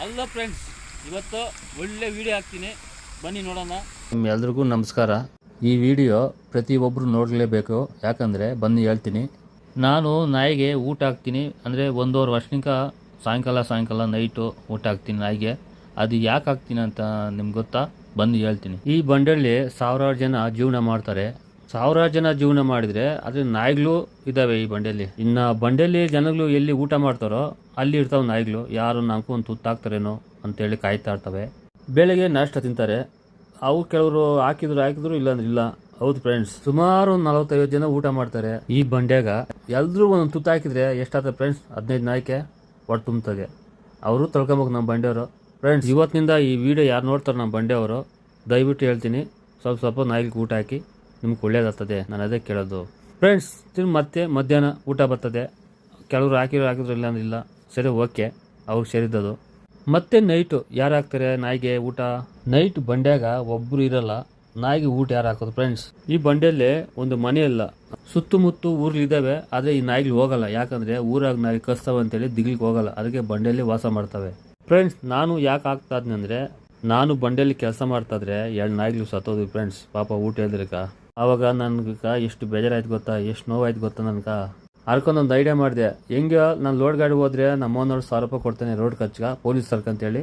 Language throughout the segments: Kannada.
ಅಲ್ಲ ಫ್ರೆಂಡ್ಸ್, ಇವತ್ತು ಒಳ್ಳೆ ವಿಡಿಯೋ ಹಾಕ್ತೀನಿ, ಬನ್ನಿ ನೋಡೋಣ. ನಿಮ್ಮೆಲ್ರಿಗೂ ನಮಸ್ಕಾರ. ಈ ವಿಡಿಯೋ ಪ್ರತಿಯೊಬ್ಬರು ನೋಡಲೇಬೇಕು, ಯಾಕಂದರೆ ಬನ್ನಿ ಹೇಳ್ತೀನಿ. ನಾನು ನಾಯಿಗೆ ಊಟ ಹಾಕ್ತೀನಿ ಅಂದರೆ 1.5 ವರ್ಷನಿಕ ಸಾಯಂಕಾಲ ನೈಟು ಊಟ ಹಾಕ್ತೀನಿ ನಾಯಿಗೆ. ಅದು ಯಾಕೆ ಹಾಕ್ತೀನಿ ಅಂತ ನಿಮ್ಗೆ ಗೊತ್ತಾ? ಬನ್ನಿ ಹೇಳ್ತೀನಿ. ಈ ಬಂಡಲ್ಲಿ ಸಾವಿರಾರು ಜನ ಜೀವನ ಮಾಡ್ತಾರೆ. ಸಾವಿರಾರು ಜನ ಜೀವನ ಮಾಡಿದರೆ ಅದ್ರ ನಾಯಿಗಳು ಇದ್ದಾವೆ ಈ ಬಂಡೆಯಲ್ಲಿ. ಇನ್ನು ಬಂಡೆಯಲ್ಲಿ ಜನಗಳು ಎಲ್ಲಿ ಊಟ ಮಾಡ್ತಾರೋ ಅಲ್ಲಿ ಇರ್ತಾವೆ ನಾಯಿಗಳು. ಯಾರು ನಮಗೂ ಒಂದು ತುತ್ತಾಕ್ತಾರೇನೋ ಅಂತೇಳಿ ಕಾಯ್ತಾ ಇರ್ತವೆ. ಬೆಳಗ್ಗೆ ನಾಷ್ಟ ತಿಂತಾರೆ. ಅವು ಕೆಲವರು ಹಾಕಿದ್ರು ಇಲ್ಲಾಂದ್ರೆ ಇಲ್ಲ. ಹೌದು ಫ್ರೆಂಡ್ಸ್, ಸುಮಾರು 45 ಜನ ಊಟ ಮಾಡ್ತಾರೆ ಈ ಬಂಡ್ಯಾಗ. ಎಲ್ರೂ ಒಂದೊಂದು ತುತ್ತು ಹಾಕಿದ್ರೆ ಎಷ್ಟಾಗ್ತದೆ ಫ್ರೆಂಡ್ಸ್? 15 ನಾಯಿಗೆ ಹೊಟ್ಟೆ ತುಂಬ್ತದೆ. ಅವರು ತೊಳ್ಕೊಬೇಕು ನಮ್ಮ ಬಂಡೆಯವರು. ಫ್ರೆಂಡ್ಸ್, ಇವತ್ತಿನಿಂದ ಈ ವಿಡಿಯೋ ಯಾರು ನೋಡ್ತಾರೆ ನಮ್ಮ ಬಂಡೆಯವರು, ದಯವಿಟ್ಟು ಹೇಳ್ತೀನಿ, ಸ್ವಲ್ಪ ನಾಯಿಗೆ ಊಟ ಹಾಕಿ, ನಿಮ್ಗೆ ಒಳ್ಳೇದಾಗ್ತದೆ. ನಾನು ಅದೇ ಕೇಳೋದು ಫ್ರೆಂಡ್ಸ್. ಮತ್ತೆ ಮಧ್ಯಾಹ್ನ ಊಟ ಬರ್ತದೆ. ಕೆಲವರು ಹಾಕಿದ್ರು ಇಲ್ಲಾಂದ್ರೆ ಇಲ್ಲ. ಸರಿ, ಓಕೆ, ಅವ್ರಿಗೆ ಸೇರಿದ್ದದು. ಮತ್ತೆ ನೈಟು ಯಾರು ಹಾಕ್ತಾರೆ ನಾಯಿಗೆ ಊಟ? ನೈಟ್ ಬಂಡ್ಯಾಗ ಒಬ್ಬರು ಇರಲ್ಲ, ನಾಯಿಗೆ ಊಟ ಯಾರು ಹಾಕೋದು ಫ್ರೆಂಡ್ಸ್? ಈ ಬಂಡೆಯಲ್ಲಿ ಒಂದು ಮನೆ ಇಲ್ಲ, ಸುತ್ತಮುತ್ತ ಊರ್ಲಿದ್ದಾವೆ. ಆದರೆ ಈ ನಾಯಿಗಳು ಹೋಗಲ್ಲ, ಯಾಕಂದರೆ ಊರಾಗ ನಾಯಿ ಕಸ್ತಾವ ಅಂತೇಳಿ ದಿಗ್ಲಿಗೆ ಹೋಗಲ್ಲ. ಅದಕ್ಕೆ ಬಂಡೆಯಲ್ಲಿ ವಾಸ ಮಾಡ್ತವೆ ಫ್ರೆಂಡ್ಸ್. ನಾನು ಯಾಕೆ ಆಗ್ತಾ ಇದ್ನಿ ಅಂದರೆ, ನಾನು ಬಂಡೆಯಲ್ಲಿ ಕೆಲಸ ಮಾಡ್ತಾಯಿದ್ರೆ 2 ನಾಯಿಗಳು ಸತ್ತೋದ್ವಿ ಫ್ರೆಂಡ್ಸ್. ಪಾಪ ಊಟ ಹೇಳಿದ್ರಕ ಆವಾಗ ನನ್ಗೆ ಎಷ್ಟು ಬೇಜಾರಾಯ್ತು ಗೊತ್ತಾ, ಎಷ್ಟು ನೋವಾಯ್ತು ಗೊತ್ತಾ ನನ್ಗೆ. ಅರ್ಕೊಂಡೊಂದು ಐಡಿಯಾ ಮಾಡಿದೆ. ಹೆಂಗೆ ನಾನು ಲೋಡ್ ಗಾಡಿ ಹೋದ್ರೆ ನಮ್ಮ ಓನರ್ 1000 ರೂಪಾಯಿ ಕೊಡ್ತೇನೆ ರೋಡ್ ಖರ್ಚಿಗೆ, ಪೊಲೀಸ್ ಸರ್ಕಂತೇಳಿ.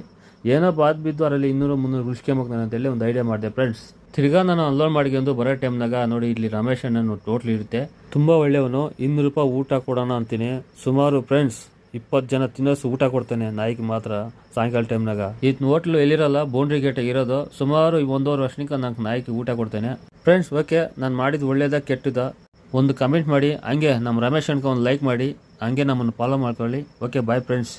ಏನೋ ಬಾದ್ ಬಿದ್ದು ಅದರಲ್ಲಿ 200-300 ಉಳಿಸ್ಕೊಂಬೋಗ್ತಾನೆ ಅಂತೇಳಿ ಒಂದು ಐಡಿಯಾ ಮಾಡಿದೆ ಫ್ರೆಂಡ್ಸ್. ತಿರ್ಗಾ ನಾನು ಅನ್ಲೋಡ್ ಮಾಡ್ಕೊಂಡು ಬರೋ ಟೈಮ್ನಾಗ ನೋಡಿ, ಇಲ್ಲಿ ರಮೇಶ್ ಅಣ್ಣನು ಟೋಟ್ಲ್ ಇರುತ್ತೆ, ತುಂಬ ಒಳ್ಳೆಯವನು. 200 ರೂಪಾಯಿ ಊಟ ಕೊಡೋಣ ಅಂತೀನಿ. ಸುಮಾರು ಫ್ರೆಂಡ್ಸ್ 20 ಜನ ತಿನ್ನೋಷ್ಟು ಊಟ ಕೊಡ್ತಾನೆ ನಾಯಿಗೆ ಮಾತ್ರ ಸಾಯಂಕಾಲ ಟೈಮ್ನಾಗ. ಇದು ಹೋಟ್ಲು ಎಲ್ಲಿರಲ್ಲ, ಬೌಂಡ್ರಿ ಗೇಟಾಗ ಇರೋದು. ಸುಮಾರು 1.5 ವರ್ಷನಿಕ ನಾನು ನಾಯಿಗೆ ಊಟ ಕೊಡ್ತೇನೆ ಫ್ರೆಂಡ್ಸ್. ಓಕೆ, ನಾನು ಮಾಡಿದ್ದು ಒಳ್ಳೇದ ಕೆಟ್ಟದ ಒಂದು ಕಮೆಂಟ್ ಮಾಡಿ, ಹಂಗೆ ನಮ್ಮ ರಮೇಶ್ ಅನ್ಕ ಒಂದು ಲೈಕ್ ಮಾಡಿ, ಹಂಗೆ ನಮ್ಮನ್ನು ಫಾಲೋ ಮಾಡ್ಕೊಳ್ಳಿ. Okay, bye friends.